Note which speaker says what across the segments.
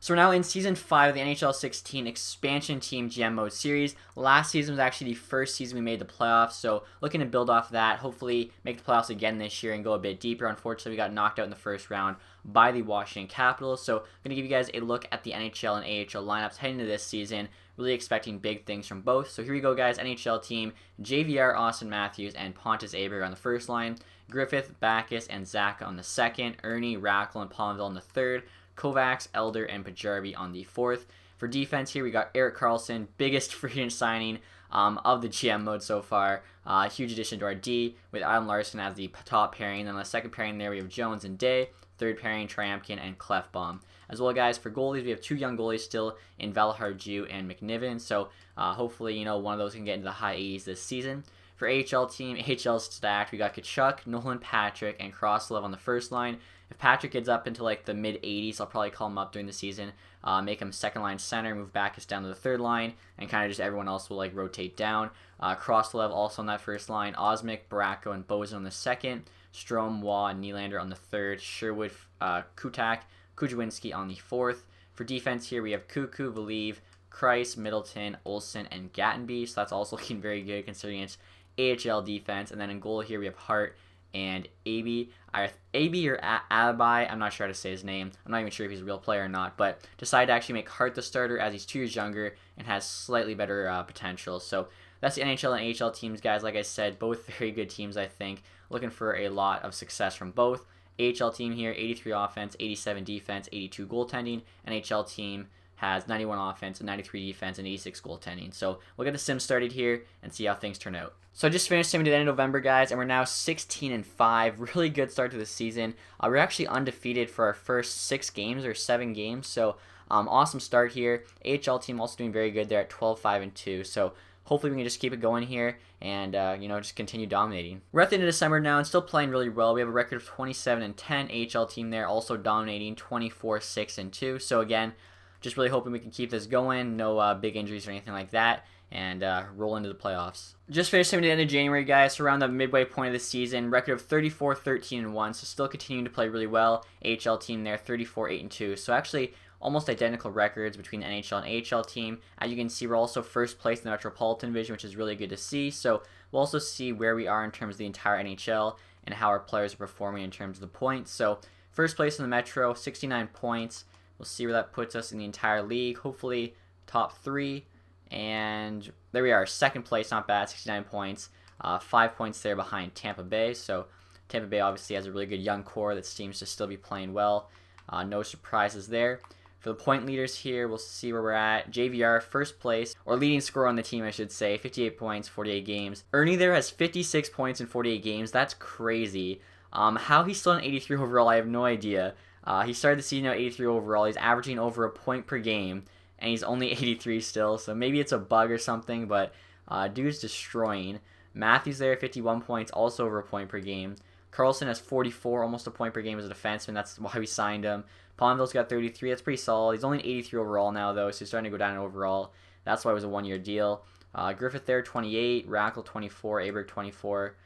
Speaker 1: So we're now in Season 5 of the NHL 16 Expansion Team GM Mode Series. Last season was actually the first season we made the playoffs, so looking to build off that, hopefully make the playoffs again this year and go a bit deeper. Unfortunately, we got knocked out in the first round by the Washington Capitals, so I'm going to give you guys a look at the NHL and AHL lineups heading into this season. Really expecting big things from both. So here we go, guys. NHL team, JVR, Austin Matthews, and Pontus Aberg on the first line. Griffith, Backus, and Zach on the second. Ernie, Rackle, and Palmville on the third. Kovacs, Elder, and Pajarvi on the fourth. For defense here, we got Erik Karlsson, biggest free agent signing of the GM mode so far. Huge addition to our D, with Adam Larsson as the top pairing. And then the second pairing there, we have Jones and Day. Third pairing, Triamkin and Clefbaum. As well, guys, for goalies, we have two young goalies still in Valharju and McNiven. So hopefully, one of those can get into the high 80s this season. For AHL team, AHL stacked, we got Tkachuk, Nolan Patrick, and Kroslev on the first line. If Patrick gets up into like the mid 80s, I'll probably call him up during the season, make him second line center, move Backus down to the third line, and kind of just everyone else will like rotate down. Kroslev also on that first line, Osmik, Baracco, and Bozen on the second, Strome, Waugh, and Nylander on the third, Sherwood, Kutak, Kujawinski on the fourth. For defense here, we have Kuku, Valiv, Kreis, Middleton, Olsen, and Gattenby, so that's also looking very good considering it's AHL defense. And then in goal here, we have Hart and AB or Abai, I'm not sure how to say his name. I'm not even sure if he's a real player or not, but decided to actually make Hart the starter as he's 2 years younger and has slightly better potential. So that's the NHL and AHL teams, guys. Like I said, both very good teams, I think. Looking for a lot of success from both. AHL team here, 83 offense, 87 defense, 82 goaltending. NHL team has 91 offense, 93 defense, and 86 goaltending. So we'll get the sim started here and see how things turn out. So I just finished simming to the end of November, guys, and we're now 16-5. Really good start to the season. We're actually undefeated for our first 6 games or 7 games. So awesome start here. AHL team also doing very good there at 12-5-2. So hopefully we can just keep it going here and just continue dominating. We're at the end of December now and still playing really well. We have a record of 27-10. AHL team there also dominating 24-6-2. So again, just really hoping we can keep this going. No big injuries or anything like that. And roll into the playoffs. Just finished at the end of January, guys, so around the midway point of the season. Record of 34-13-1, so still continuing to play really well. AHL team there, 34-8-2. So actually almost identical records between the NHL and AHL team. As you can see, we're also first place in the Metropolitan Division, which is really good to see. So we'll also see where we are in terms of the entire NHL and how our players are performing in terms of the points. So first place in the Metro, 69 points. We'll see where that puts us in the entire league. Hopefully top 3. And there we are, second place, not bad, 69 points. 5 points there behind Tampa Bay. So Tampa Bay obviously has a really good young core that seems to still be playing well. No surprises there. For the point leaders here, we'll see where we're at. JVR, first place, or leading scorer on the team, I should say. 58 points, 48 games. Ernie there has 56 points in 48 games. That's crazy. How he's still an 83 overall, I have no idea. He started the season at 83 overall. He's averaging over a point per game. And he's only 83 still, so maybe it's a bug or something, but dude's destroying. Matthews there, 51 points, also over a point per game. Karlsson has 44, almost a point per game as a defenseman. That's why we signed him. Palmville's got 33. That's pretty solid. He's only an 83 overall now, though, so he's starting to go down in overall. That's why it was a one-year deal. Griffith there, 28. Rackle, 24. Aberg, 24.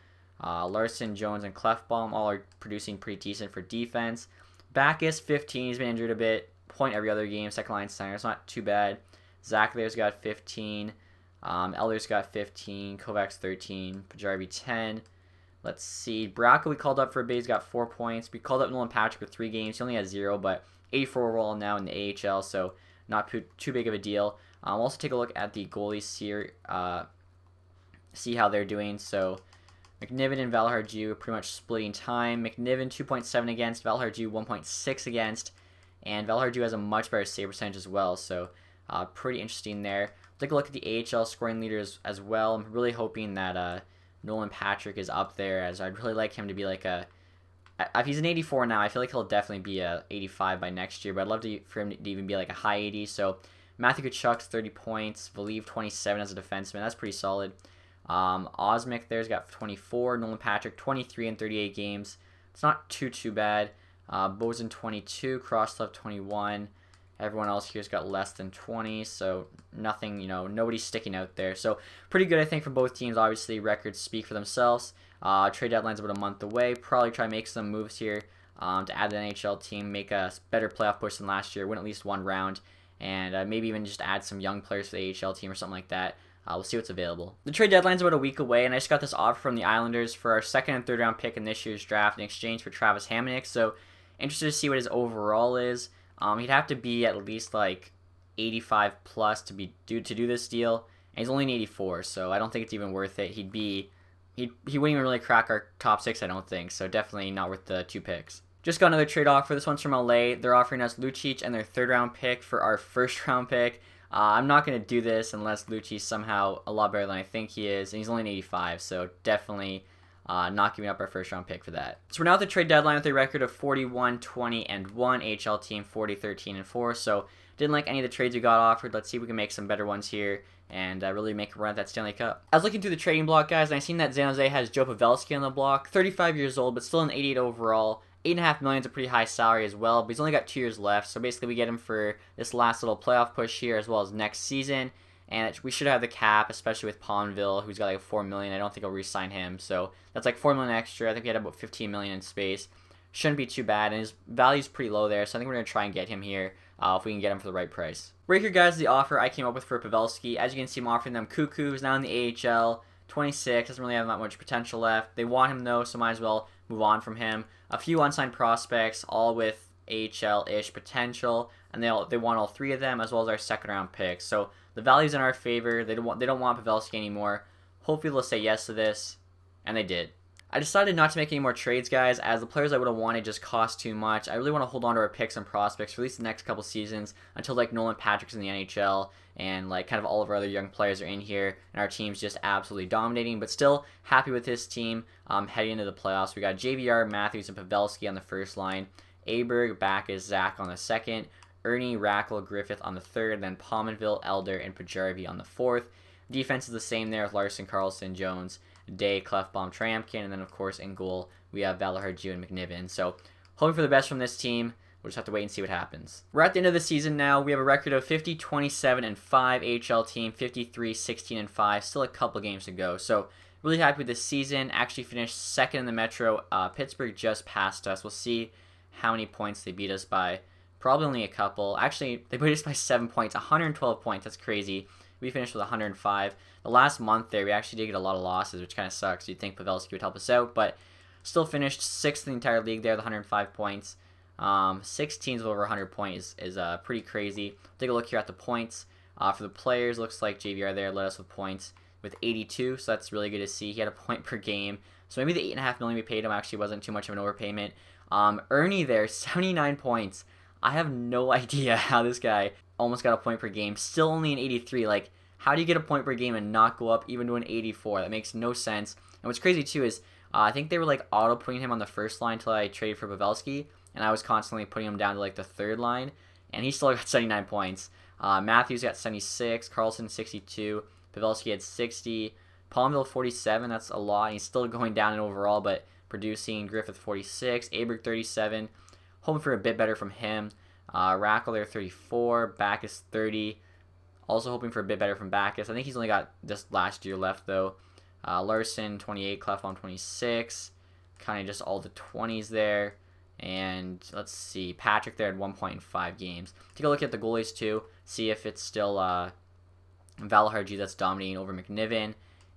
Speaker 1: Larson, Jones, and Clefbaum all are producing pretty decent for defense. Backus, 15. He's been injured a bit. Point every other game, second line center. It's not too bad. Zach there's got 15. Elder's got 15. Kovacs 13. Pajarvi 10. Let's see. Baracco we called up for a bit. He's got 4 points. We called up Nolan Patrick for 3 games. He only has 0, but 84 overall now in the AHL, so not too big of a deal. We'll also take a look at the goalies here. See how they're doing. So McNiven and Valharju are pretty much splitting time. McNiven 2.7 against. Valharju 1.6 against. And Valharju has a much better save percentage as well, so pretty interesting there. Take a look at the AHL scoring leaders as well. I'm really hoping that Nolan Patrick is up there, as I'd really like him to be like if he's an 84 now, I feel like he'll definitely be a 85 by next year, but I'd love for him to even be like a high 80. So Matthew Tkachuk's 30 points, Valiv 27 as a defenseman. That's pretty solid. Osmik there's got 24, Nolan Patrick 23 in 38 games. It's not too bad. Bozen 22, Kroslev 21. Everyone else here's got less than 20, so nothing, nobody's sticking out there. So pretty good, I think, for both teams. Obviously, records speak for themselves. Trade deadline's about a month away. Probably try to make some moves here to add to the NHL team, make a better playoff push than last year, win at least one round, and maybe even just add some young players to the AHL team or something like that. We'll see what's available. The trade deadline's about a week away, and I just got this offer from the Islanders for our second and third round pick in this year's draft in exchange for Travis Hamonic. So interested to see what his overall is. He'd have to be at least like 85 plus to do this deal, and he's only an 84, so I don't think it's even worth it. He wouldn't even really crack our top 6, I don't think. So definitely not worth the 2 picks. Just got another trade offer. This one's from LA. They're offering us Lucic and their third round pick for our first round pick. I'm not going to do this unless Lucci's somehow a lot better than I think he is, and he's only an 85, so definitely not giving up our first round pick for that. So we're now at the trade deadline with a record of 41, 20, and 1. AHL team 40, 13, and 4. So didn't like any of the trades we got offered. Let's see if we can make some better ones here and really make a run at that Stanley Cup. I was looking through the trading block, guys, and I seen that San Jose has Joe Pavelski on the block, 35 years old, but still an 88 overall. $8.5 million is a pretty high salary as well, but he's only got 2 years left. So basically, we get him for this last little playoff push here, as well as next season. And we should have the cap, especially with Ponville, who's got like $4 million. I don't think I'll re-sign him, so that's like $4 million extra. I think we had about $15 million in space. Shouldn't be too bad, and his value's pretty low there. So I think we're gonna try and get him here if we can get him for the right price. Right here, guys, is the offer I came up with for Pavelski. As you can see, I'm offering them Cuckoo, who's now in the AHL. 26, doesn't really have that much potential left. They want him though, so might as well move on from him. A few unsigned prospects, all with AHL-ish potential, and they want all 3 of them, as well as our second round picks. So the value's in our favor. They don't want Pavelski anymore. Hopefully they'll say yes to this, and they did. I decided not to make any more trades, guys, as the players I would have wanted just cost too much. I really want to hold on to our picks and prospects for at least the next couple seasons until like Nolan Patrick's in the NHL and like kind of all of our other young players are in here and our team's just absolutely dominating. But still happy with this team heading into the playoffs. We got JVR, Matthews, and Pavelski on the first line. Aberg, Backus, Zach on the second. Ernie, Rackle, Griffith on the third. Then Pominville, Elder, and Pajaravi on the fourth. Defense is the same there with Larson, Carlson, Jones, Day, Clefbaum, Tramkin, and then of course in goal we have Valahardju and McNiven. So hoping for the best from this team. We'll just have to wait and see what happens. We're at the end of the season now. We have a record of 50, 27, and 5. AHL team 53, 16, and 5. Still a couple games to go. So really happy with this season. Actually finished second in the Metro. Pittsburgh just passed us. We'll see how many points they beat us by. Probably only a couple. Actually, they beat us by 7 points. 112 points. That's crazy. We finished with 105. The last month there, we actually did get a lot of losses, which kind of sucks. You'd think Pavelski would help us out, but still finished 6th in the entire league there, the 105 points. 6 teams with over 100 points is pretty crazy. Take a look here at the points. For the players, looks like JVR there led us with points with 82, so that's really good to see. He had a point per game, so maybe the $8.5 million we paid him actually wasn't too much of an overpayment. Ernie there, 79 points. I have no idea how this guy almost got a point per game. Still only an 83. Like, how do you get a point per game and not go up even to an 84? That makes no sense. And what's crazy too is I think they were like auto putting him on the first line until I traded for Pavelski, and I was constantly putting him down to like the third line, and he still got 79 points. Matthews got 76, Carlson 62, Pavelski had 60, Palmville 47. That's a lot. He's still going down in overall, but producing. Griffith 46, Aberg 37. Hoping for a bit better from him. Rackle there 34, Backus 30. Also hoping for a bit better from Backus. I think he's only got this last year left though. Larson 28, Clefbaum 26. Kind of just all the 20s there. And let's see, Patrick there at 1.5 games. Take a look at the goalies too. See if it's still Valahardju that's dominating over McNiven.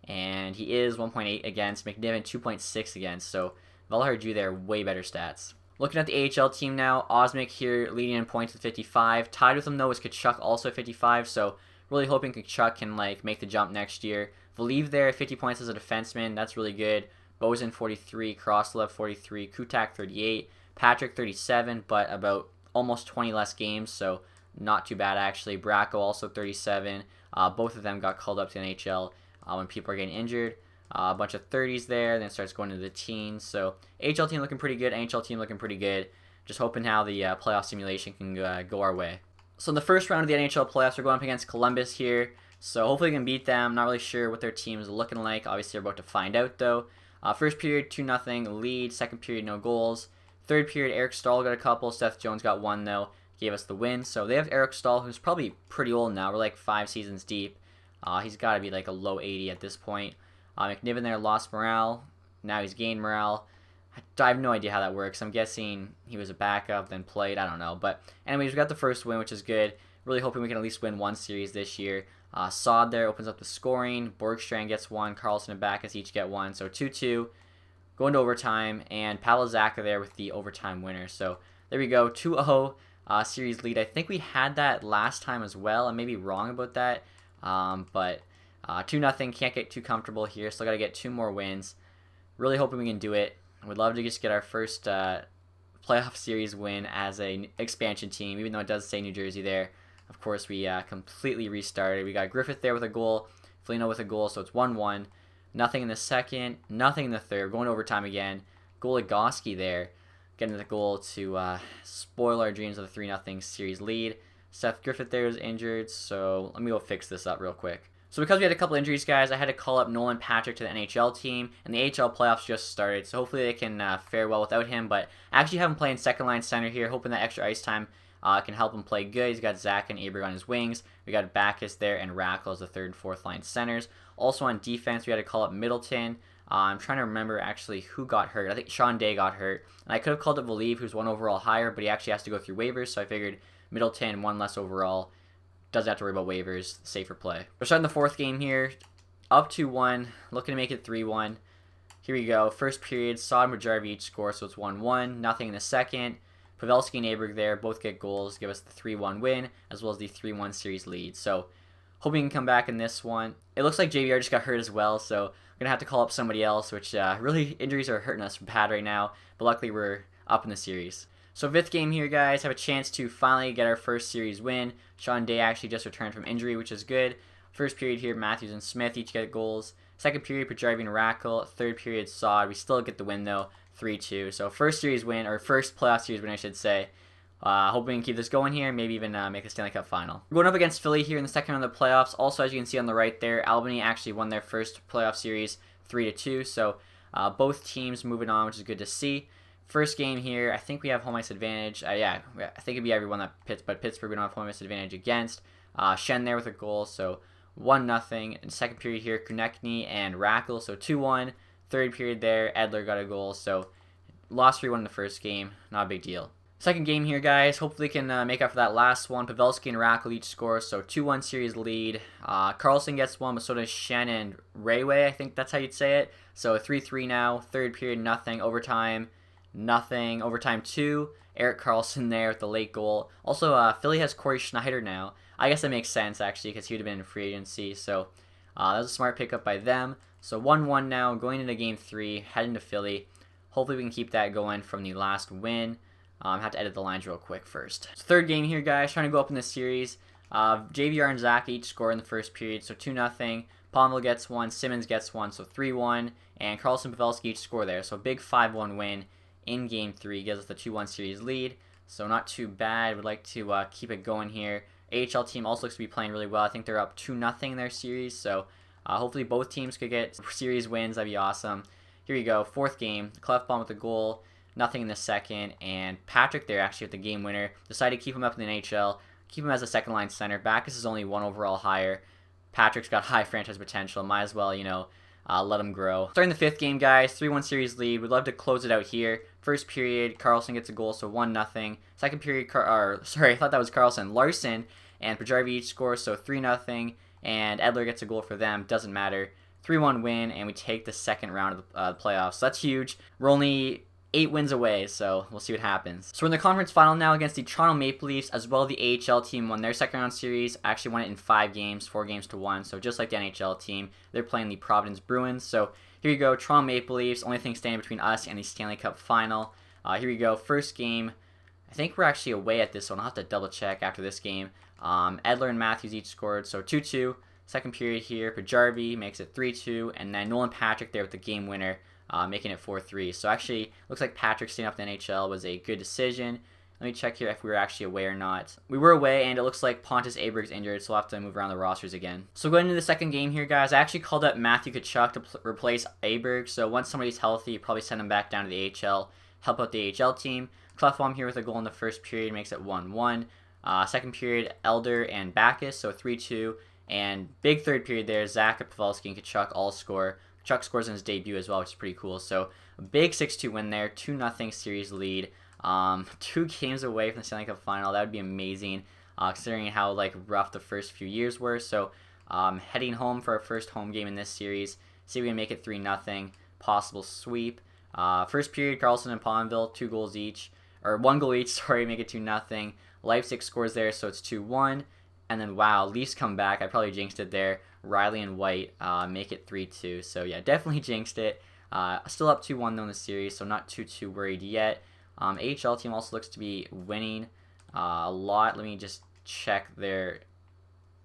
Speaker 1: And he is 1.8 against. McNiven 2.6 against. So Valahardju there, way better stats. Looking at the AHL team now, Osmic here leading in points with 55. Tied with him though is Kachuk, also at 55. So really hoping Kachuk can like make the jump next year. Valiv there at 50 points as a defenseman. That's really good. Bozen 43, Kroslev 43, Kutak 38, Patrick 37, but about almost 20 less games, so not too bad actually. Bracco also 37. Both of them got called up to the NHL when people are getting injured. A bunch of 30s there, then it starts going to the teens. So AHL team looking pretty good, NHL team looking pretty good. Just hoping how the playoff simulation can go our way. So in the first round of the NHL playoffs, we're going up against Columbus here. So hopefully we can beat them. Not really sure what their team is looking like. Obviously we're about to find out though. First period 2-0 lead. Second period no goals. Third period Eric Stahl got a couple. Seth Jones got one though. Gave us the win. So they have Eric Stahl, who's probably pretty old now. We're like 5 seasons deep. He's got to be like a low 80 at this point. McNiven there lost morale. Now he's gained morale. I have no idea how that works. I'm guessing he was a backup, then played. I don't know. But anyways, we got the first win, which is good. Really hoping we can at least win one series this year. Sod there opens up the scoring. Borgstrand gets one. Carlson and Backus each get one. So 2-2. Going to overtime. And Pavel Zacha there with the overtime winner. So there we go. 2-0 series lead. I think we had that last time as well. I may be wrong about that. But 2-0. Can't get too comfortable here. Still got to get 2 more wins. Really hoping we can do it. We'd love to just get our first playoff series win as an expansion team, even though it does say New Jersey there. Of course, we completely restarted. We got Griffith there with a goal, Foligno with a goal, so it's 1-1. Nothing in the second, nothing in the third. Going to overtime again. Goligoski there, getting the goal to spoil our dreams of the 3-0 series lead. Seth Griffith there is injured, so let me go fix this up real quick. So because we had a couple injuries, guys, I had to call up Nolan Patrick to the NHL team, and the AHL playoffs just started, so hopefully they can fare well without him. But I actually have him playing second-line center here, hoping that extra ice time can help him play good. He's got Zach and Aberg on his wings. We got Backus there and Rackle as the third and fourth line centers. Also on defense, we had to call up Middleton. I'm trying to remember actually who got hurt. I think Sean Day got hurt. And I could have called up Valiv, who's 1 overall higher, but he actually has to go through waivers, so I figured Middleton, 1 less overall, doesn't have to worry about waivers, safer play. We're starting the fourth game here, up 2-1, looking to make it 3-1. Here we go. First period, Sod and Bajarvi each score, so it's 1-1. Nothing in the second. Pavelski and Aberg there both get goals, give us the 3-1 win, as well as the 3-1 series lead. So, hoping we can come back in this one. It looks like JVR just got hurt as well, so I'm going to have to call up somebody else, which really, injuries are hurting us bad right now, but luckily we're up in the series. So 5th game here, guys, have a chance to finally get our first series win. Sean Day actually just returned from injury, which is good. First period here, Matthews and Smith each get goals. Second period, Pajarvi and Rackle. Third period, Sod. We still get the win, though, 3-2. So first series win, or first playoff series win, I should say. Hoping we can keep this going here, maybe even make the Stanley Cup final. We're going up against Philly here in the second round of the playoffs. Also, as you can see on the right there, Albany actually won their first playoff series 3-2. So both teams moving on, which is good to see. First game here, I think we have home ice advantage. Yeah, I think it'd be everyone that Pittsburgh we don't have home ice advantage against. Shen there with a goal, so 1-0. In second period here, Konechny and Rackle, so 2-1. Third period there, Edler got a goal, so lost 3-1 in the first game, not a big deal. Second game here, guys, hopefully can make up for that last one. Pavelski and Rackle each score, so 2-1 series lead. Carlson gets one, but so does Shen and Rayway, I think that's how you'd say it. So 3-3 now, third period, nothing, overtime. Nothing. Overtime 2. Erik Karlsson there with the late goal. Also, Philly has Corey Schneider now. I guess that makes sense, actually, because he would have been in free agency. So, that was a smart pickup by them. So, 1-1 now, going into Game 3, heading to Philly. Hopefully, we can keep that going from the last win. I have to edit the lines real quick first. So, third game here, guys. Trying to go up in this series. JVR and Zach each score in the first period, so 2-0. Palmville gets one. Simmons gets one, so 3-1. And Carlson and Pavelski each score there. So, big 5-1 win in Game 3, gives us the 2-1 series lead, so not too bad. Would like to keep it going here. AHL team also looks to be playing really well. I think they're up 2-0 in their series, so hopefully both teams could get series wins. That'd be awesome. Here we go, fourth game. Clefbaum with a goal, nothing in the second, and Patrick there actually with the game winner. Decided to keep him up in the NHL, keep him as a second line center. Backus is only 1 overall higher. Patrick's got high franchise potential. Might as well, let him grow. Starting the 5th game, guys. 3-1 series lead. We'd love to close it out here. First period, Carlson gets a goal, so 1-0. Second period, I thought that was Carlson. Larson and Pajarvi each score, so 3-0. And Edler gets a goal for them. Doesn't matter. 3-1 win, and we take the second round of the playoffs. So that's huge. We're only 8 wins away, so we'll see what happens. So we're in the conference final now against the Toronto Maple Leafs, as well. The AHL team won their second round series. Actually won it in 5 games, 4 games to 1. So just like the NHL team, they're playing the Providence Bruins. So here you go, Toronto Maple Leafs. Only thing standing between us and the Stanley Cup final. Here we go, first game. I think we're actually away at this one. I'll have to double check after this game. Edler and Matthews each scored, so 2-2. Second period here, Pajarvi makes it 3-2, and then Nolan Patrick there with the game winner, making it 4-3. So actually, looks like Patrick staying up in the NHL was a good decision. Let me check here if we were actually away or not. We were away, and it looks like Pontus Aberg's injured, so we'll have to move around the rosters again. So going into the second game here, guys, I actually called up Matthew Tkachuk to replace Aberg. So once somebody's healthy, probably send him back down to the AHL, help out the AHL team. Clefbaum here with a goal in the first period, makes it 1-1. Second period, Elder and Backus, so 3-2. And big third period there, Zach, Pavelski, and Tkachuk all score. Chuck scores in his debut as well, which is pretty cool. So a big 6-2 win there, 2-0 series lead. 2 games away from the Stanley Cup final. That would be amazing, considering how like rough the first few years were. So heading home for our first home game in this series. See if we can make it 3-0. Possible sweep. First period, Carlson and Palmville, 2 goals each. Or 1 goal each, sorry, make it 2-0. Leipzig scores there, so it's 2-1. And then, wow, Leafs come back. I probably jinxed it there. Riley and White make it 3-2. So, yeah, definitely jinxed it. Still up 2-1, though, in the series, so not too worried yet. AHL team also looks to be winning a lot. Let me just check their...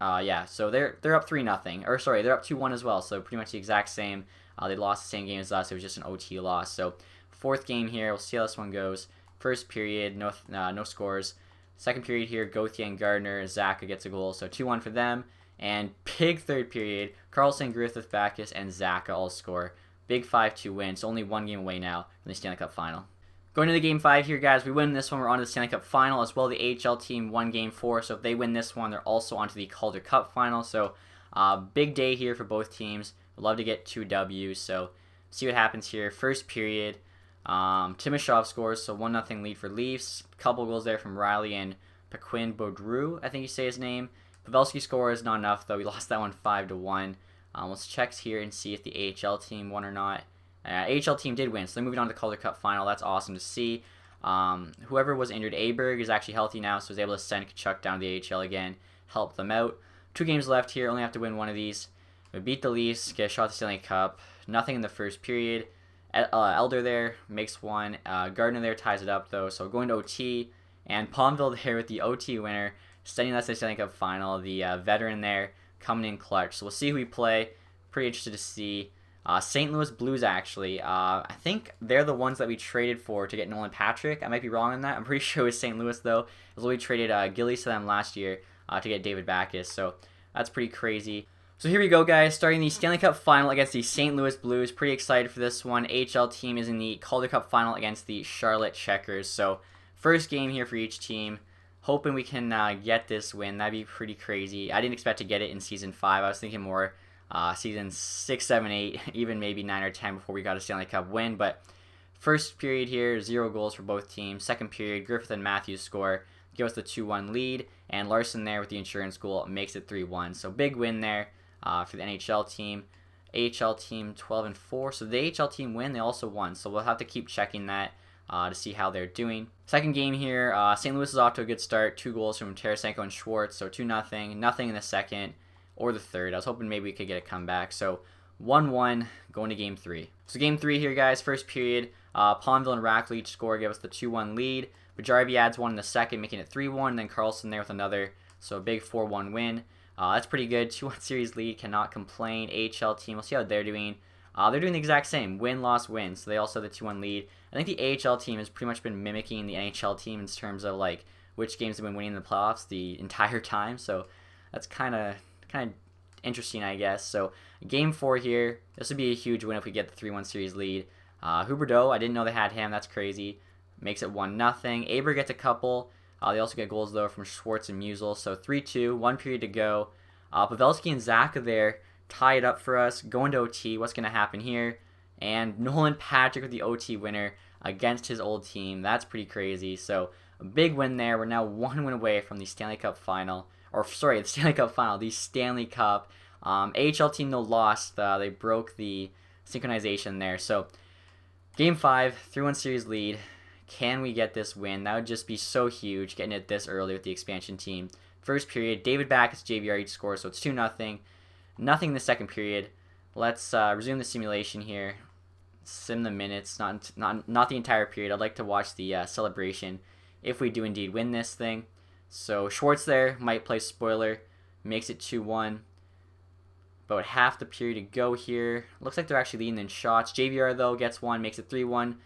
Speaker 1: yeah, so they're up 3-0. Or, sorry, they're up 2-1 as well, so pretty much the exact same. They lost the same game as us. It was just an OT loss. So, 4th game here. We'll see how this one goes. First period, no scores. Second period here, Gauthier and Gardner. Zaka gets a goal, so 2-1 for them. And big third period, Carlson, Griffith, Backus, and Zaka all score. Big 5-2 win, so only 1 game away now from the Stanley Cup final. Going to the Game 5 here, guys. We win this one, we're on to the Stanley Cup final as well. The AHL team won Game 4, so if they win this one, they're also on to the Calder Cup final. So big day here for both teams. Would love to get 2 Ws, so see what happens here. First period, Timashov scores, so 1-0 lead for Leafs. Couple goals there from Riley and Paquin Baudru, I think you say his name. Pavelski scores, not enough though. We lost that one 5-1. Let's check here and see if the AHL team won or not. AHL team did win, so they're moving on to the Calder Cup final. That's awesome to see. Whoever was injured, Aberg, is actually healthy now, so was able to send Kachuk down to the AHL again, help them out. 2 games left here, only have to win one of these. We beat the Leafs, get a shot at the Stanley Cup. Nothing in the first period. Elder there makes one. Gardner there ties it up though. So going to OT, and Palmville there with the OT winner, sending us to the Stanley Cup final. The veteran there coming in clutch. So we'll see who we play. Pretty interested to see. St. Louis Blues actually. I think they're the ones that we traded for to get Nolan Patrick. I might be wrong on that. I'm pretty sure it was St. Louis though. It was when we traded Gillies to them last year to get David Backus. So that's pretty crazy. So here we go, guys, starting the Stanley Cup final against the St. Louis Blues. Pretty excited for this one. AHL team is in the Calder Cup final against the Charlotte Checkers. So first game here for each team. Hoping we can get this win. That'd be pretty crazy. I didn't expect to get it in Season 5. I was thinking more Season 6, 7, 8, even maybe 9 or 10 before we got a Stanley Cup win. But first period here, 0 goals for both teams. Second period, Griffith and Matthews score. Give us the 2-1 lead. And Larson there with the insurance goal makes it 3-1. So big win there. For the NHL team. AHL team 12-4. So the AHL team win, they also won. So we'll have to keep checking that to see how they're doing. Second game here, St. Louis is off to a good start. 2 goals from Tarasenko and Schwartz. So 2-0. Nothing in the second or the third. I was hoping maybe we could get a comeback. So 1-1 going to Game 3. So Game 3 here, guys. First period, Palmville and Rackley each score, give us the 2-1 lead. Bajarvi adds one in the second, making it 3-1. Then Carlson there with another. So a big 4-1 win. That's pretty good. 2-1 series lead. Cannot complain. AHL team. We'll see how they're doing. They're doing the exact same. Win, loss, win. So they also have the 2-1 lead. I think the AHL team has pretty much been mimicking the NHL team in terms of like which games have been winning in the playoffs the entire time. So that's kind of interesting, I guess. So Game 4 here. This would be a huge win if we get the 3-1 series lead. Huberdeau, I didn't know they had him. That's crazy. Makes it 1-0. Aber gets a couple. They also get goals, though, from Schwartz and Musel. So 3-2, 1 period to go. Pavelski and Zaka there tie it up for us. Going to OT. What's going to happen here? And Nolan Patrick with the OT winner against his old team. That's pretty crazy. So a big win there. We're now 1 win away from the Stanley Cup final. Or, sorry, the Stanley Cup final. The Stanley Cup. AHL team, though, lost. They broke the synchronization there. So Game 5, 3-1 series lead. Can we get this win? That would just be so huge, getting it this early with the expansion team. First period, David Backus, JVR each score, so it's 2-0. Nothing in the second period. Let's resume the simulation here. Sim the minutes, not the entire period. I'd like to watch the celebration if we do indeed win this thing. So Schwartz there might play spoiler, makes it 2-1. About half the period to go here. Looks like they're actually leading in shots. JVR though gets one, makes it 3-1.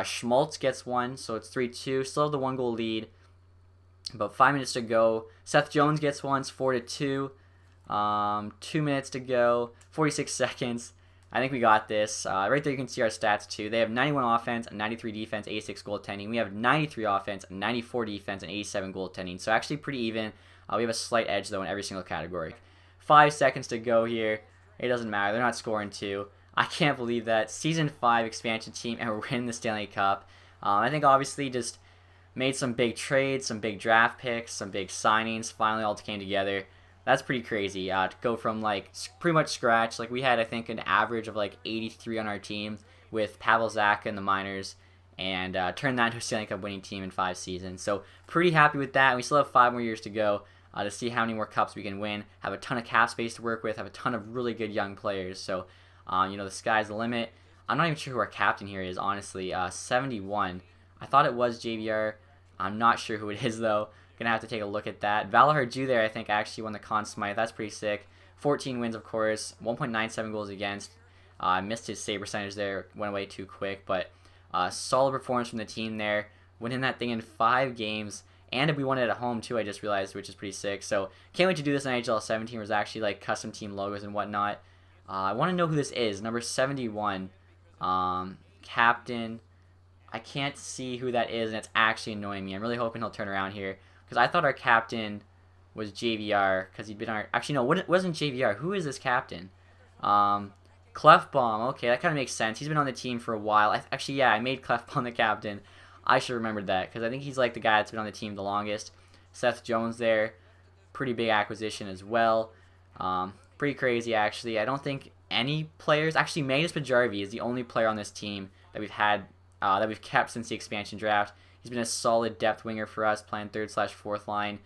Speaker 1: Schmaltz gets one, so it's 3-2. Still have the 1 goal lead. About 5 minutes to go. Seth Jones gets one, it's 4-2. 2 minutes to go. 46 seconds. I think we got this. Right there you can see our stats too. They have 91 offense, 93 defense, 86 goaltending. We have 93 offense, 94 defense, and 87 goaltending. So actually pretty even. We have a slight edge though in every single category. 5 seconds to go here. It doesn't matter. They're not scoring 2. I can't believe that. Season 5 expansion team, and we're winning the Stanley Cup. I think obviously just made some big trades, some big draft picks, some big signings, finally all came together. That's pretty crazy to go from like pretty much scratch. Like we had, I think, an average of like 83 on our team with Pavel Zacha in the minors, and turned that into a Stanley Cup winning team in 5 seasons. So pretty happy with that. We still have 5 more years to go to see how many more cups we can win. Have a ton of cap space to work with. Have a ton of really good young players. So the sky's the limit. I'm not even sure who our captain here is, honestly. 71. I thought it was JVR. I'm not sure who it is, though. Gonna have to take a look at that. Valahar there, I think, actually won the Conn Smythe. That's pretty sick. 14 wins, of course. 1.97 goals against. I missed his save percentage there. Went away too quick, but solid performance from the team there. Winning that thing in 5 games. And we won it at home, too, I just realized, which is pretty sick. So, can't wait to do this in NHL 17. There's actually, like, custom team logos and whatnot. I want to know who this is. Number 71. Captain. I can't see who that is, and it's actually annoying me. I'm really hoping he'll turn around here. Because I thought our captain was JVR, because he'd been our... Actually, no, it wasn't JVR. Who is this captain? Clefbaum. Okay, that kind of makes sense. He's been on the team for a while. Actually, yeah, I made Clefbaum the captain. I should have remembered that, because I think he's like the guy that's been on the team the longest. Seth Jones there. Pretty big acquisition as well. Pretty crazy, actually. I don't think any players... Actually, Magnus Bajarvi is the only player on this team that we've had... that we've kept since the expansion draft. He's been a solid depth winger for us, playing 3rd/4th line.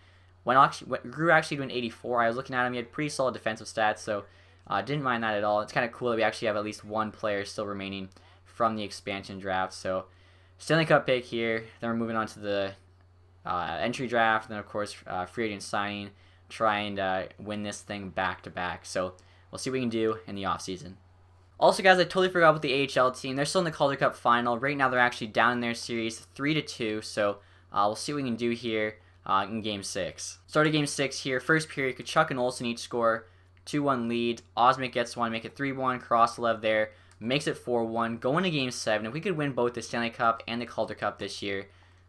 Speaker 1: Grew actually to an 84. I was looking at him. He had pretty solid defensive stats, so didn't mind that at all. It's kind of cool that we actually have at least one player still remaining from the expansion draft. So Stanley Cup pick here. Then we're moving on to the entry draft. And then, of course, free agent signing. Try and win this thing back-to-back. So we'll see what we can do in the offseason. Also, guys, I totally forgot about the AHL team. They're still in the Calder Cup final. Right now, they're actually down in their series 3-2. So we'll see what we can do here in Game 6. Start of Game 6 here. First period, Kachuk and Olsen each score. 2-1 lead. Osmic gets one, make it 3-1. Kroslev there makes it 4-1. Going to Game 7. If we could win both the Stanley Cup and the Calder Cup this year,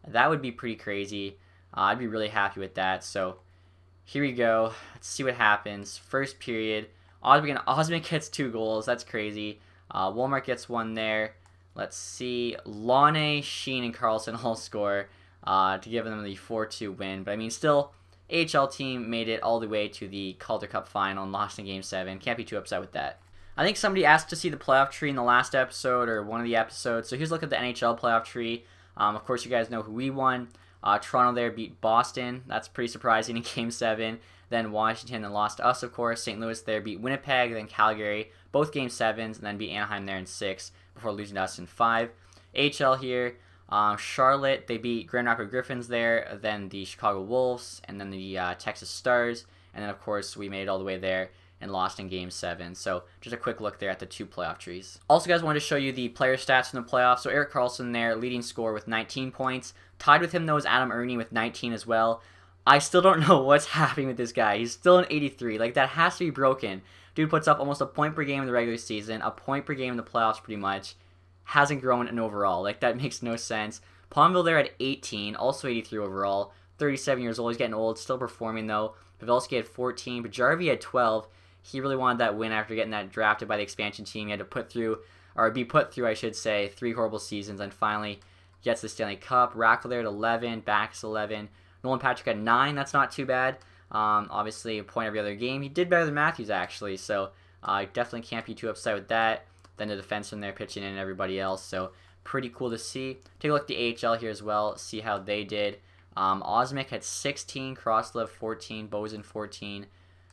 Speaker 1: that would be pretty crazy. I'd be really happy with that. So here we go. Let's see what happens. First period. Osmic gets 2 goals. That's crazy. Walmart gets 1 there. Let's see. Laune, Sheen, and Carlson all score to give them the 4-2 win. But, I mean, still, AHL team made it all the way to the Calder Cup final and lost in Game 7. Can't be too upset with that. I think somebody asked to see the playoff tree in the last episode or one of the episodes. So here's a look at the NHL playoff tree. Of course, you guys know who we won. Toronto there beat Boston. That's pretty surprising in Game 7. Then Washington, then lost to us, of course. St. Louis there beat Winnipeg, then Calgary, both Game 7s, and then beat Anaheim there in 6 before losing to us in 5. AHL here, Charlotte, they beat Grand Rapids Griffins there, then the Chicago Wolves, and then the Texas Stars, and then, of course, we made it all the way there and lost in Game 7. So just a quick look there at the 2 playoff trees. Also, guys, wanted to show you the player stats from the playoffs. So Erik Karlsson there, leading scorer with 19 points. Tied with him, though, is Adam Ernie with 19 as well. I still don't know what's happening with this guy. He's still an 83. Like, that has to be broken. Dude puts up almost a point per game in the regular season, a point per game in the playoffs pretty much. Hasn't grown in overall. Like, that makes no sense. Palmville there at 18, also 83 overall. 37 years old. He's getting old, still performing, though. Pavelski had 14, but Jarvie had 12. He really wanted that win after getting that drafted by the expansion team. He had to be put through, I should say, 3 horrible seasons, and finally gets the Stanley Cup. Rackle there at 11, Backus 11. Nolan Patrick at 9. That's not too bad. Obviously, a point every other game. He did better than Matthews, actually, so I definitely can't be too upset with that. Then the defenseman there pitching in and everybody else, so pretty cool to see. Take a look at the AHL here as well, see how they did. Osmic had 16, Kroslev 14, Bozen 14,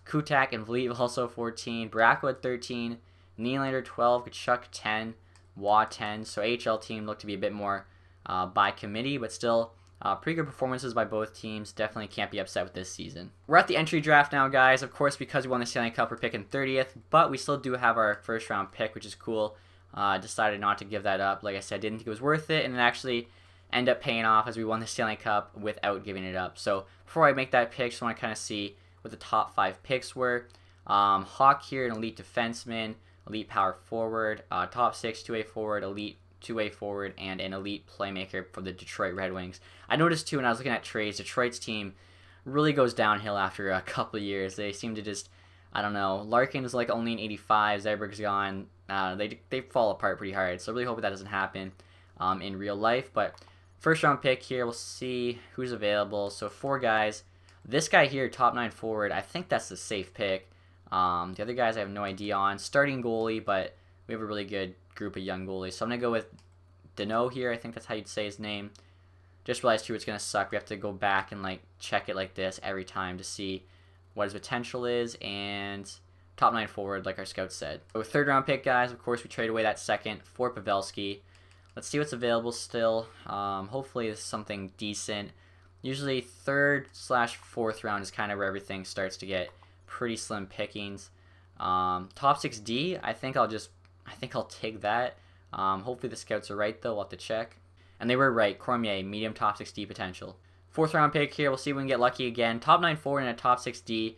Speaker 1: Kutak and Vliet also 14, Bracco had 13, Nylander 12, Kachuk 10, Waugh 10. So AHL team looked to be a bit more by committee, but still pretty good performances by both teams. Definitely can't be upset with this season. We're at the entry draft now, guys. Of course, because we won the Stanley Cup, we're picking 30th, but we still do have our first round pick, which is cool. Decided not to give that up. Like I said, didn't think it was worth it, and it actually ended up paying off as we won the Stanley Cup without giving it up. So before I make that pick, just want to kind of see what the top 5 picks were. Hawk here, an elite defenseman, elite power forward, top 6 2-way forward, elite 2-way forward, and an elite playmaker for the Detroit Red Wings. I noticed too when I was looking at trades, Detroit's team really goes downhill after a couple of years. They seem to just, I don't know, Larkin is like only an 85, Zyberg's gone, they fall apart pretty hard. So really hope that doesn't happen in real life. But first round pick here, we'll see who's available. So 4 guys. This guy here, top 9 forward, I think that's the safe pick. The other guys I have no idea on. Starting goalie, but we have a really good group of young goalies. So I'm going to go with Dano here. I think that's how you'd say his name. Just realized too it's going to suck. We have to go back and like check it like this every time to see what his potential is. And top 9 forward, like our scouts said. So 3rd round pick, guys. Of course, we trade away that 2nd for Pavelski. Let's see what's available still. Hopefully it's something decent. Usually 3rd/4th round is kind of where everything starts to get pretty slim pickings. TacTixHD, I think I'll take that. Hopefully the scouts are right though. We'll have to check. And they were right. Cormier, medium TacTixHD potential. 4th round pick here. We'll see if we can get lucky again. Top 9 forward and a TacTixHD.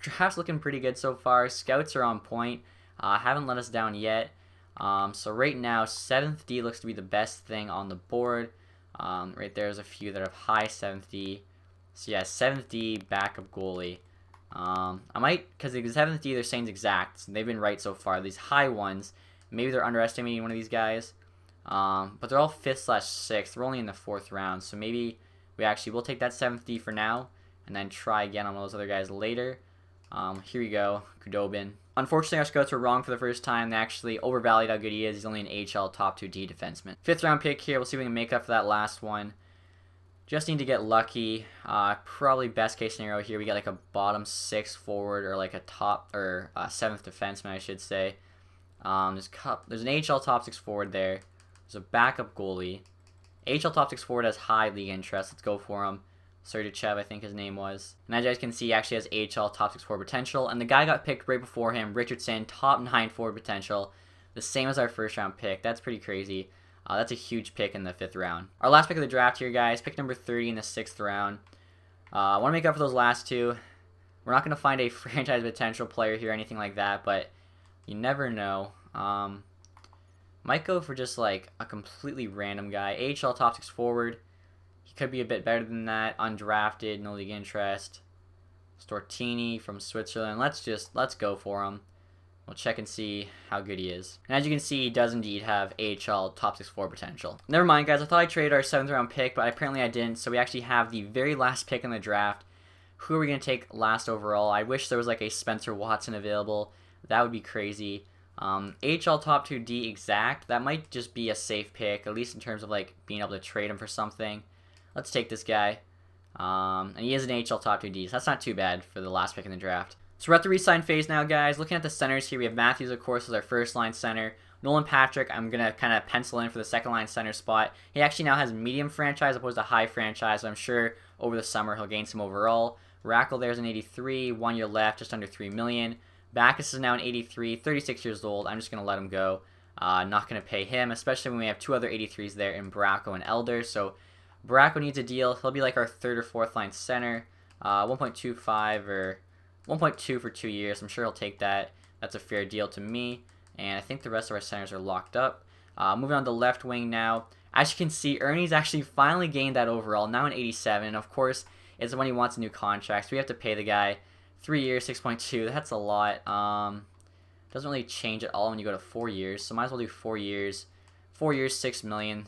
Speaker 1: Draft's looking pretty good so far. Scouts are on point. Haven't let us down yet. So right now, 7th D looks to be the best thing on the board. Right there's a few that have high 7th D. So yeah, 7th D, backup goalie. I might, because the 7th D they're saying is exact. So they've been right so far. These high ones, maybe they're underestimating one of these guys. But they're all 5th/6th. We're only in the 4th round. So maybe we'll take that 7th D for now. And then try again on one of those other guys later. Here we go, Kudobin. Unfortunately, our scouts were wrong for the first time. They actually overvalued how good he is. He's only an AHL top 2D defenseman. 5th round pick here. We'll see if we can make up for that last one. Just need to get lucky. Probably best case scenario here, we get like a bottom 6 forward or like a top or 7th defenseman, I should say. There's an AHL top 6 forward there. There's a backup goalie. AHL top 6 forward has high league interest. Let's go for him. Sergachev, I think his name was. And as you guys can see, he actually has AHL top 6 forward potential. And the guy got picked right before him, Richardson, top 9 forward potential. The same as our 1st round pick. That's pretty crazy. That's a huge pick in the 5th round. Our last pick of the draft here, guys. Pick number 30 in the 6th round. I want to make up for those last 2. We're not going to find a franchise potential player here or anything like that, but you never know. Might go for just like a completely random guy. AHL top 6 forward. He could be a bit better than that. Undrafted, no league interest. Stortini from Switzerland. Let's go for him. We'll check and see how good he is. And as you can see, he does indeed have AHL top 6 forward potential. Never mind, guys. I thought I traded our 7th round pick, but apparently I didn't. So we actually have the very last pick in the draft. Who are we going to take last overall? I wish there was like a Spencer Watson available. That would be crazy. AHL top 2D exact. That might just be a safe pick, at least in terms of like being able to trade him for something. Let's take this guy. And he is an AHL top 2D, so that's not too bad for the last pick in the draft. So we're at the re-sign phase now, guys. Looking at the centers here, we have Matthews, of course, as our 1st line center. Nolan Patrick, I'm going to kind of pencil in for the 2nd line center spot. He actually now has medium franchise opposed to high franchise, so I'm sure over the summer he'll gain some overall. Rackle there's an 83, 1 year left, just under $3 million. Backus is now an 83, 36 years old. I'm just going to let him go. Not going to pay him, especially when we have 2 other 83s there in Bracco and Elder. So Bracco needs a deal. He'll be like our 3rd or 4th line center. 1.25 or 1.2 for 2 years. I'm sure he'll take that. That's a fair deal to me. And I think the rest of our centers are locked up. Moving on to the left wing now. As you can see, Ernie's actually finally gained that overall. Now an 87. And of course, it's when he wants a new contract. So we have to pay the guy 3 years, 6.2. That's a lot. Doesn't really change at all when you go to 4 years. So might as well do 4 years. 4 years, $6 million.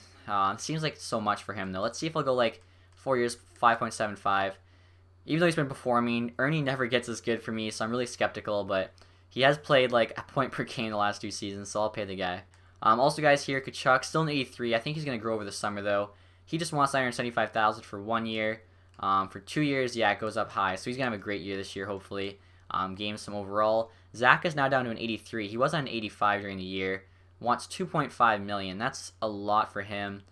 Speaker 1: Seems like so much for him though. Let's see if I'll go like 4 years, 5.75. Even though he's been performing, Ernie never gets as good for me, so I'm really skeptical, but he has played like a point per game the last 2 seasons, so I'll pay the guy. Also, guys, here, Kachuk, still an 83. I think he's going to grow over the summer, though. He just wants $975,000 for 1 year. For 2 years, yeah, it goes up high, so he's going to have a great year this year, hopefully. Gain some overall. Zach is now down to an 83. He was on an 85 during the year. Wants $2.5 million. That's a lot for him.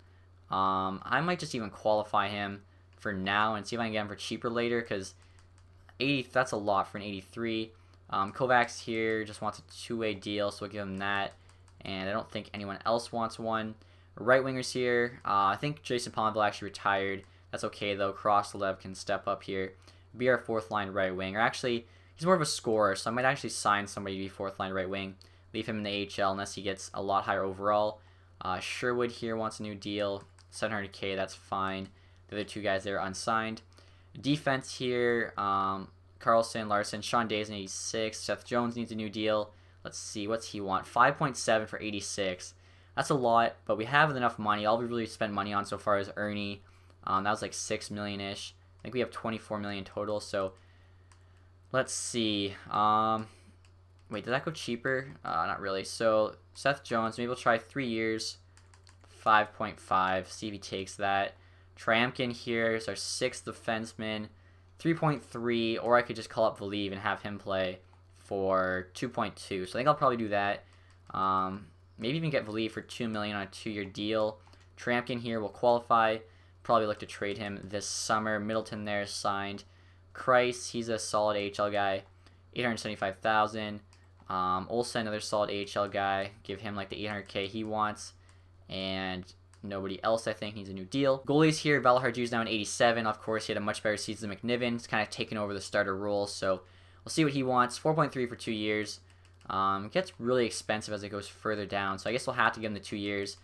Speaker 1: I might just even qualify him for now and see if I can get him for cheaper later, because that's a lot for an 83. Kovacs here just wants a 2-way deal, so we'll give him that. And I don't think anyone else wants one. Right wingers here. I think Jason Palmville actually retired. That's okay though. Kroslev can step up here, be our 4th line right wing. Or actually, he's more of a scorer, so I might actually sign somebody to be 4th line right wing. Leave him in the AHL unless he gets a lot higher overall. Sherwood here wants a new deal. 700K, that's fine. The other 2 guys there unsigned. Defense here, Carlson, Larson, Sean Days in 86. Seth Jones needs a new deal. Let's see, what's he want? 5.7 for 86. That's a lot, but we have enough money. All we really spent money on so far is Ernie. That was like 6 million-ish. I think we have 24 million total, so let's see. Wait, did that go cheaper? Not really. So Seth Jones, maybe we'll try 3 years, 5.5. See if he takes that. Tryamkin here is our 6th defenseman, 3.3. Or I could just call up Valiv and have him play for 2.2. So I think I'll probably do that. Maybe even get Valiv for 2 million on a 2-year deal. Tryamkin here will qualify. Probably look to trade him this summer. Middleton there is signed. Kreis, he's a solid AHL guy, 875,000. Olsen, another solid AHL guy. Give him like the 800K he wants. And nobody else, I think, needs a new deal. Goalies here, Valar Harju's now an 87. Of course, he had a much better season than McNiven. He's kind of taken over the starter role, so we'll see what he wants. 4.3 for 2 years. It gets really expensive as it goes further down, so I guess we'll have to give him the 2 years.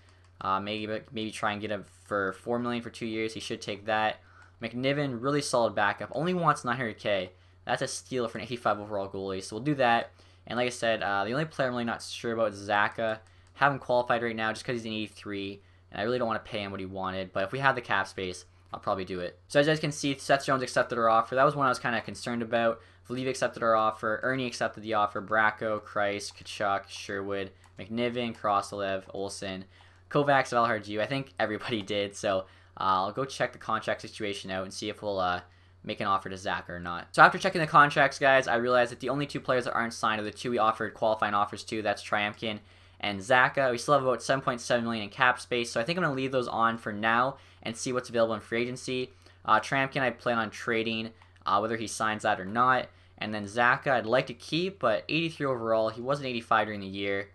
Speaker 1: Maybe try and get him for 4 million for 2 years. He should take that. McNiven, really solid backup. Only wants 900K. That's a steal for an 85 overall goalie, so we'll do that. And like I said, the only player I'm really not sure about is Zaka. Haven't qualified right now just because he's an 83, and I really don't want to pay him what he wanted. But if we have the cap space, I'll probably do it. So as you guys can see, Seth Jones accepted our offer. That was one I was kind of concerned about. Valiv accepted our offer. Ernie accepted the offer. Bracco, Kreis, Kachuk, Sherwood, McNiven, Kroselev, Olsen, Kovacs, Valar Harju. I think everybody did. So I'll go check the contract situation out and see if we'll make an offer to Zach or not. So after checking the contracts, guys, I realized that the only 2 players that aren't signed are the 2 we offered qualifying offers to. That's Tryamkin and Zaka. We still have about 7.7 million in cap space, so I think I'm going to leave those on for now and see what's available in free agency. Tryamkin, I plan on trading, whether he signs that or not. And then Zaka, I'd like to keep, but 83 overall. He wasn't 85 during the year.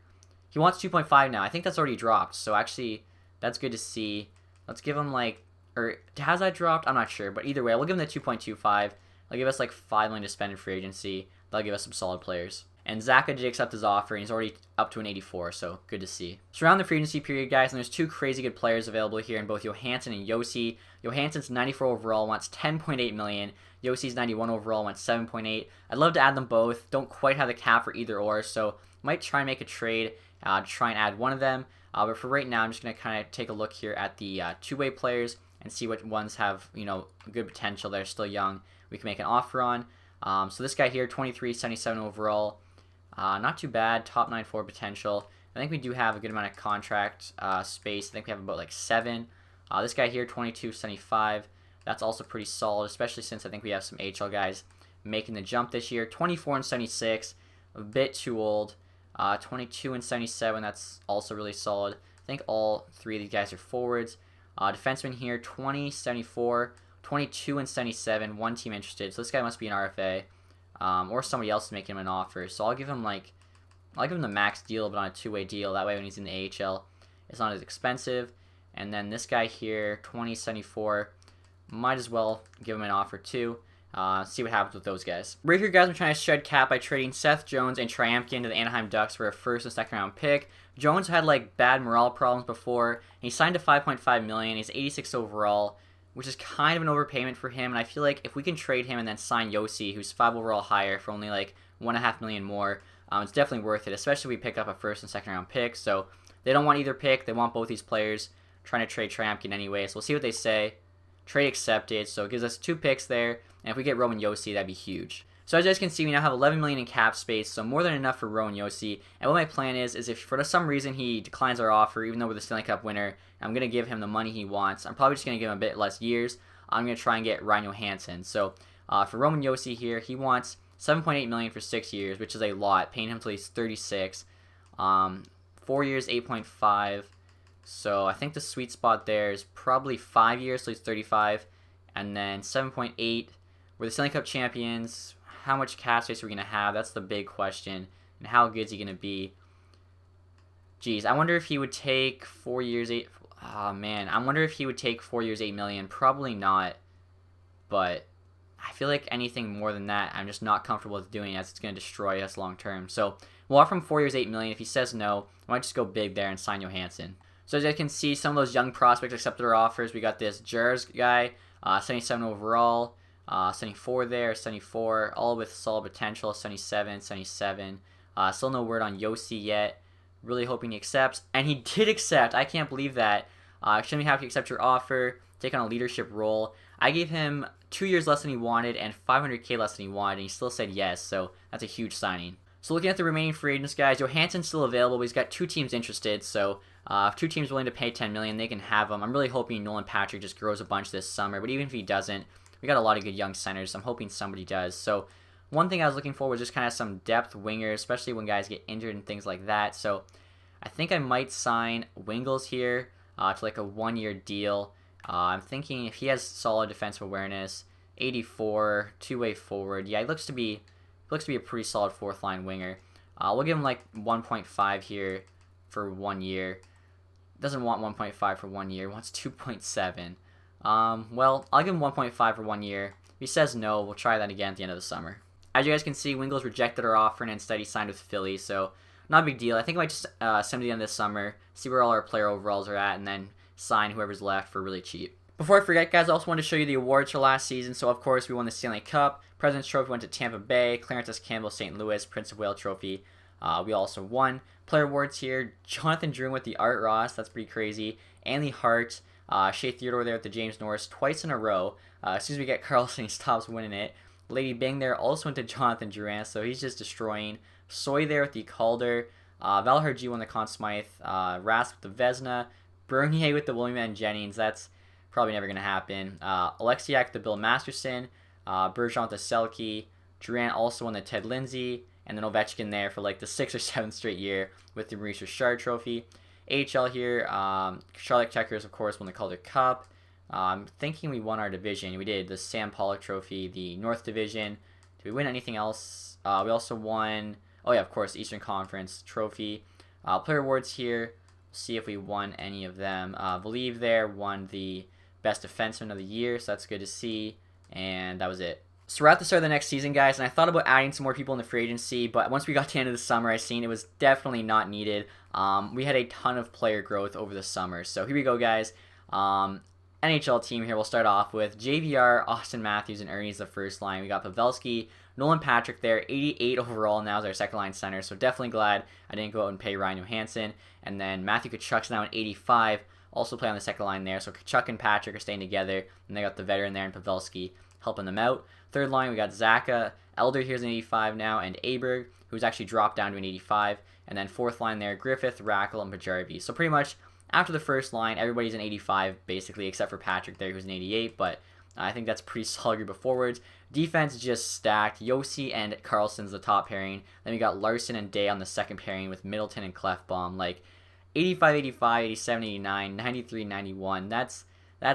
Speaker 1: He wants 2.5 now. I think that's already dropped, so actually, that's good to see. Let's give him like, or has that dropped? I'm not sure, but either way, we'll give him the 2.25. They'll give us like 5 million to spend in free agency. They'll give us some solid players. And Zaka did accept his offer, and he's already up to an 84, so good to see. So around the free agency period, guys, and there's 2 crazy good players available here in both Johansson and Josi. Johansson's 94 overall, wants 10.8 million. Yosi's 91 overall, wants 7.8. I'd love to add them both. Don't quite have the cap for either or, so might try and make a trade to try and add one of them. But for right now, I'm just going to kind of take a look here at the two-way players and see what ones have, good potential. They're still young. We can make an offer on. So this guy here, 23, 77 overall. Not too bad. Top 9 forward potential. I think we do have a good amount of contract space. I think we have about like 7. This guy here, 22, 75. That's also pretty solid, especially since I think we have some HL guys making the jump this year. 24 and 76, a bit too old. 22 and 77, that's also really solid. I think all 3 of these guys are forwards. Defenseman here, 20, 74, 22 and 77. 1 team interested, so this guy must be an RFA. Or somebody else is making him an offer. So I'll give him the max deal, but on a 2-way deal. That way when he's in the AHL, it's not as expensive. And then this guy here, 2074, might as well give him an offer too. See what happens with those guys. Right here, guys, I'm trying to shed cap by trading Seth Jones and Tryamkin to the Anaheim Ducks for a 1st and 2nd round pick. Jones had like bad morale problems before, and he signed to 5.5 million. He's 86 overall, which is kind of an overpayment for him. And I feel like if we can trade him and then sign Josi, who's 5 overall higher, for only like 1.5 million more, it's definitely worth it, especially if we pick up a 1st and 2nd round pick. So they don't want either pick. They want both these players. Trying to trade Tryamkin anyway, so we'll see what they say. Trade accepted, so it gives us 2 picks there, and if we get Roman Josi, that'd be huge. So as you guys can see, we now have 11 million in cap space, so more than enough for Roman Josi. And what my plan is if for some reason he declines our offer, even though we're the Stanley Cup winner, I'm going to give him the money he wants. I'm probably just going to give him a bit less years. I'm going to try and get Ryan Johansson. So for Roman Josi here, he wants 7.8 million for 6 years, which is a lot, paying him till he's 36. 4 years, 8.5. So I think the sweet spot there is probably 5 years, so he's 35. And then 7.8. We're the Stanley Cup champions. How much cap space are we going to have? That's the big question. And how good is he going to be? Geez, I wonder if he would take 4 years, 8... Oh, man. I wonder if he would take 4 years, 8 million. Probably not. But I feel like anything more than that, I'm just not comfortable with doing, as it's going to destroy us long term. So we'll offer him 4 years, 8 million. If he says no, I might just go big there and sign Johansson. So as you can see, some of those young prospects accepted our offers. We got this Jers guy, 77 overall, 74 there, 74, all with solid potential, 77, 77. Still no word on Yossi yet. Really hoping he accepts. And he did accept. I can't believe that. Extremely happy to accept your offer. Take on a leadership role. I gave him 2 years less than he wanted and 500K less than he wanted, and he still said yes, so that's a huge signing. So looking at the remaining free agents, guys, Johansson's still available, but he's got 2 teams interested, so if 2 teams willing to pay $10 million, they can have him. I'm really hoping Nolan Patrick just grows a bunch this summer, but even if he doesn't, we got a lot of good young centers, so I'm hoping somebody does. So one thing I was looking for was just kind of some depth wingers, especially when guys get injured and things like that. So I think I might sign Wingles here to like a 1-year deal. I'm thinking if he has solid defensive awareness, 84, two-way forward. Yeah, he looks to be a pretty solid 4th line winger. We'll give him like 1.5 here for 1 year. Doesn't want 1.5 for 1 year. Wants 2.7. Well, I'll give him 1.5 for 1 year. If he says no, we'll try that again at the end of the summer. As you guys can see, Wingles rejected our offer and instead he signed with Philly, so not a big deal. I think I might just send it in this summer, see where all our player overalls are at, and then sign whoever's left for really cheap. Before I forget, guys, I also wanted to show you the awards for last season. So, of course, we won the Stanley Cup. President's Trophy went to Tampa Bay. Clarence S. Campbell, St. Louis. Prince of Wales Trophy. We also won. Player awards here. Jonathan Drew with the Art Ross. That's pretty crazy. Anley Hart. Shea Theodore there with the James Norris twice in a row. As soon as we get Carlson, he stops winning it. Lady Bing there also went to Jonathan Durant, so he's just destroying. Soy there with the Calder. Valhar G won the Conn Smythe. Rask with the Vezina. Bernier with the William N. Jennings. That's probably never going to happen. Alexiak with the Bill Masterson. Bergeron with the Selke. Durant also won the Ted Lindsay. And then Ovechkin there for like the 6th or 7th straight year with the Maurice Richard Trophy. AHL here. Charlotte Checkers, of course, won the Calder Cup. I'm thinking we won our division. We did the Sam Pollock Trophy, the North Division. Did we win anything else? We also won, oh yeah, of course, Eastern Conference Trophy. Player awards here. See if we won any of them. Believe there won the Best Defenseman of the Year, so that's good to see. And that was it. So we're at the start of the next season, guys, and I thought about adding some more people in the free agency, but once we got to the end of the summer, I seen it was definitely not needed. We had a ton of player growth over the summer. So here we go, guys. NHL team here we'll start off with JVR, Austin Matthews, and Ernie's the first line. We got Pavelski, Nolan Patrick there, 88 overall now as our second line center, so definitely glad I didn't go out and pay Ryan Johansson. And then Matthew Tkachuk's now an 85, also play on the second line there, so Tkachuk and Patrick are staying together, and they got the veteran there and Pavelski helping them out. Third line, we got Zaka, Elder here's an 85 now, and Aberg, who's actually dropped down to an 85. And then fourth line there, Griffith, Rackle, and Bajarvi. So pretty much after the first line, everybody's an 85 basically, except for Patrick there, who's an 88. But I think that's a pretty solid group of forwards. Defense just stacked. Yossi and Carlson's the top pairing. Then we got Larson and Day on the second pairing with Middleton and Clefbaum. Like 85, 85, 87, 89, 93, 91. That's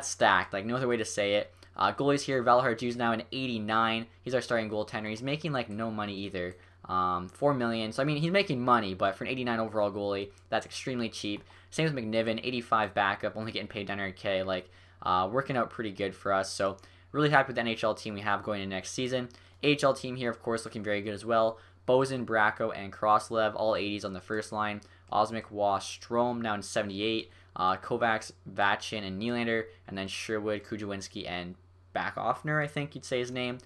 Speaker 1: stacked. Like no other way to say it. Goalies here, Valhar Jew's now an 89. He's our starting goaltender. He's making like no money either. $4 million. So I mean, he's making money, but for an 89 overall goalie, that's extremely cheap. Same with McNiven, 85 backup, only getting paid $900K. Like working out pretty good for us. So really happy with the NHL team we have going into next season. AHL team here, of course, looking very good as well. Bozen, Bracco, and Kroslev, all 80s on the first line. Osmic, Wash, Strome now in 78. Kovacs, Vachin, and Nylander, and then Sherwood, Kujawinski, and Backoffner, I think you'd say his name.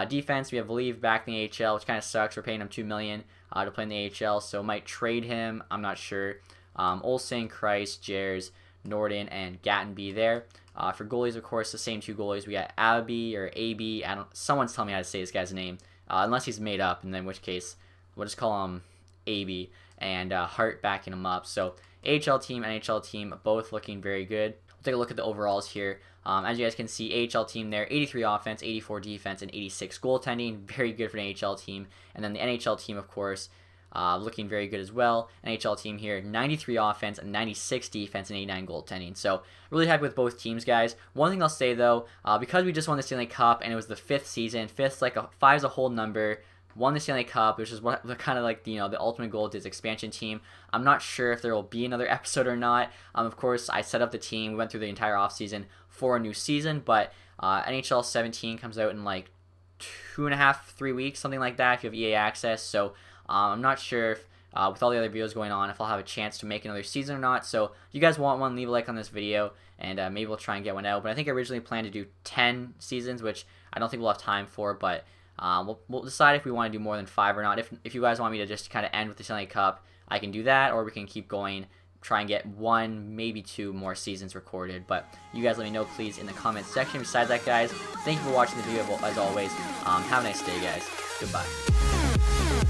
Speaker 1: Defense, we have Vliv back in the AHL, which kind of sucks. We're paying him $2 million to play in the AHL, so might trade him. I'm not sure. Olsen, Kreis, Jers, Norden, and Gattenby there. For goalies, of course, the same two goalies. We got Abbey or AB. Someone's telling me how to say this guy's name, unless he's made up, and then in which case we'll just call him AB. And Hart backing him up. So AHL team, NHL team, both looking very good. We'll take a look at the overalls here. As you guys can see, AHL team there, 83 offense, 84 defense, and 86 goaltending. Very good for an AHL team. And then the NHL team, of course, looking very good as well. NHL team here, 93 offense, 96 defense, and 89 goaltending. So really happy with both teams, guys. One thing I'll say, though, because we just won the Stanley Cup, and it was the 5th season, 5th's like five's a whole number. Won the Stanley Cup, which is what kind of like the ultimate goal of this expansion team. I'm not sure if there will be another episode or not. Of course, I set up the team. We went through the entire offseason for a new season, but NHL 17 comes out in like 2.5, 3 weeks, something like that, if you have EA access. So I'm not sure if with all the other videos going on, if I'll have a chance to make another season or not. So if you guys want one, leave a like on this video, and maybe we'll try and get one out. But I think I originally planned to do 10 seasons, which I don't think we'll have time for, but We'll decide if we want to do more than 5 or not. If you guys want me to just kind of end with the Stanley Cup, I can do that, or we can keep going, try and get 1, maybe 2 more seasons recorded. But you guys let me know, please, in the comments section. Besides that, guys, thank you for watching the video, as always. Have a nice day, guys. Goodbye.